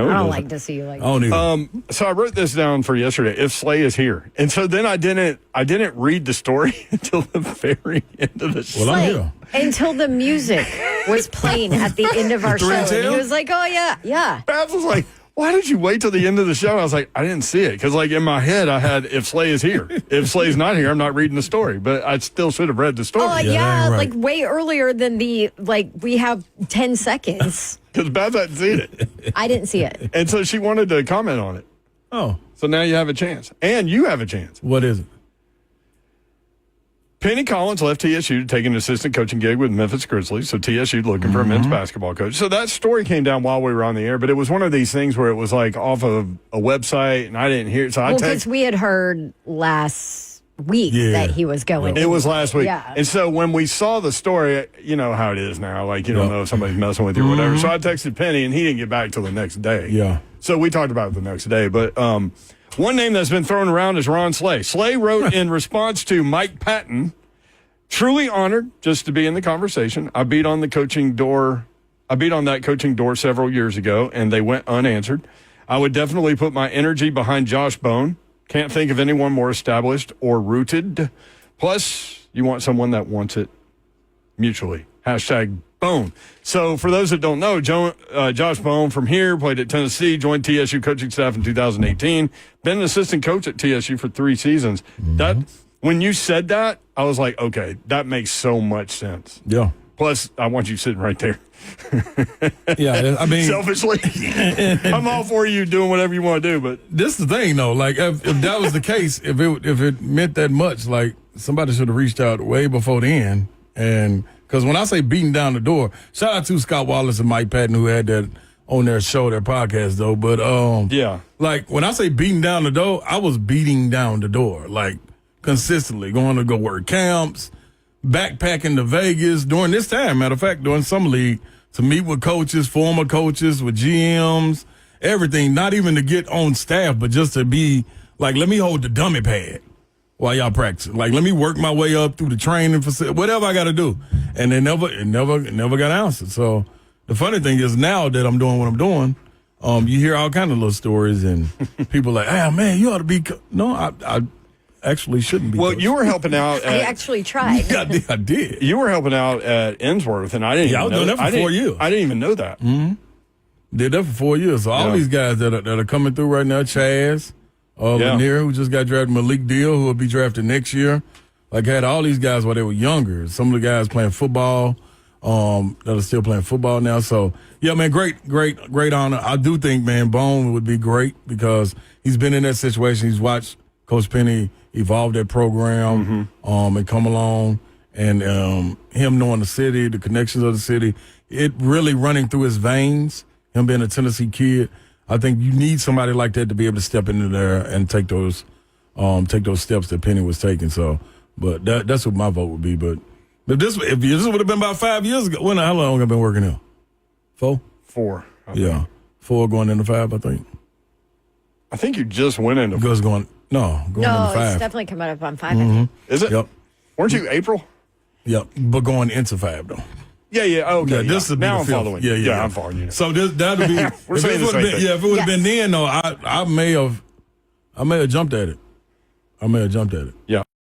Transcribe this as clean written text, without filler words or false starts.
I don't like to see you like that. So I wrote this down for yesterday. If Slay is here, and so then I didn't read the story until the very end of the show. Well, I'm here. Until the music was playing at the end of our show. And he was like, "Oh yeah." Babs was like, "Why did you wait till the end of the show?" I was like, "I didn't see it because, like, in my head, I had if Slay is here. If Slay's not here, I'm not reading the story. But I still should have read the story. Oh, right. like way earlier than we have 10 seconds. Because Babs hadn't seen it, I didn't see it. and so she wanted to comment on it. Oh, So now you have a chance, and you have a chance. what is it? Penny Collins left TSU to take an assistant coaching gig with Memphis Grizzlies. So TSU looking for a men's basketball coach. So that story came down while we were on the air, but it was one of these things where it was like off of a website, and I didn't hear it. So I Because we had heard last week that he was going. It was last week. Yeah. And so when we saw the story, you know how it is now. Like, you don't know if somebody's messing with you or whatever. So I texted Penny, and he didn't get back till the next day. Yeah. So we talked about it the next day. But one name that's been thrown around is Ron Slay. Slay wrote in response to Mike Patton, "Truly honored just to be in the conversation. I beat on that coaching door several years ago, and they went unanswered. I would definitely put my energy behind Josh Bone. Can't think of anyone more established or rooted. Plus, you want someone that wants it mutually. #Bone." So for those that don't know, Josh Bone from here played at Tennessee, joined TSU coaching staff in 2018, been an assistant coach at TSU for 3 seasons. When you said that, I was like, okay, that makes so much sense. Yeah. Plus, I want you sitting right there. Yeah, I mean, Selfishly, I'm all for you doing whatever you want to do, but this is the thing, though. Like, if that was the case, if it meant that much, like, somebody should have reached out way before then. And because when I say beating down the door, shout out to Scott Wallace and Mike Patton who had that on their show, their podcast, though. But yeah, like when I say beating down the door, I was beating down the door, like consistently going to go work camps, backpacking to Vegas during this time. Matter of fact, during summer league to meet with coaches, former coaches, with GMs, everything. Not even to get on staff, but just to be like, let me hold the dummy pad while y'all practicing. Like, let me work my way up through the training facility, whatever I got to do. And it never got answered. So the funny thing is now that I'm doing what I'm doing, you hear all kind of little stories and people like, "Ah, man, you ought to be." No, I actually shouldn't be. Well, coaching. you were helping out. I actually tried. Yeah, I did. You were helping out at Ensworth, and I didn't. Yeah, I was doing that for 4 years. I didn't even know that. Mm-hmm. Did that for 4 years. So all these guys that are coming through right now, Chaz, Lanier, who just got drafted, Malik Deal, who will be drafted next year. Like, had all these guys while they were younger. Some of the guys playing football, that are still playing football now. So, yeah, man, great honor. I do think, man, Bone would be great because he's been in that situation. He's watched Coach Penny evolve that program and come along. And him knowing the city, the connections of the city, it really running through his veins, him being a Tennessee kid. I think you need somebody like that to be able to step into there and take those steps that Penny was taking. So, but that's what my vote would be. But if this would have been about 5 years ago, how long have I been working here? 4? 4. Yeah, 4 going into 5, I think. I think you just went into. Going into 5. It's definitely coming up on 5. I think. Is it? Yep. Weren't you April? Yep, but going into 5 though. Yeah. Okay. Yeah, this would be now the I'm fifth. following. Yeah. I'm following you. So that'd be. We're saying the same thing. Yeah, if it would have been then, though, I may have jumped at it. Yeah.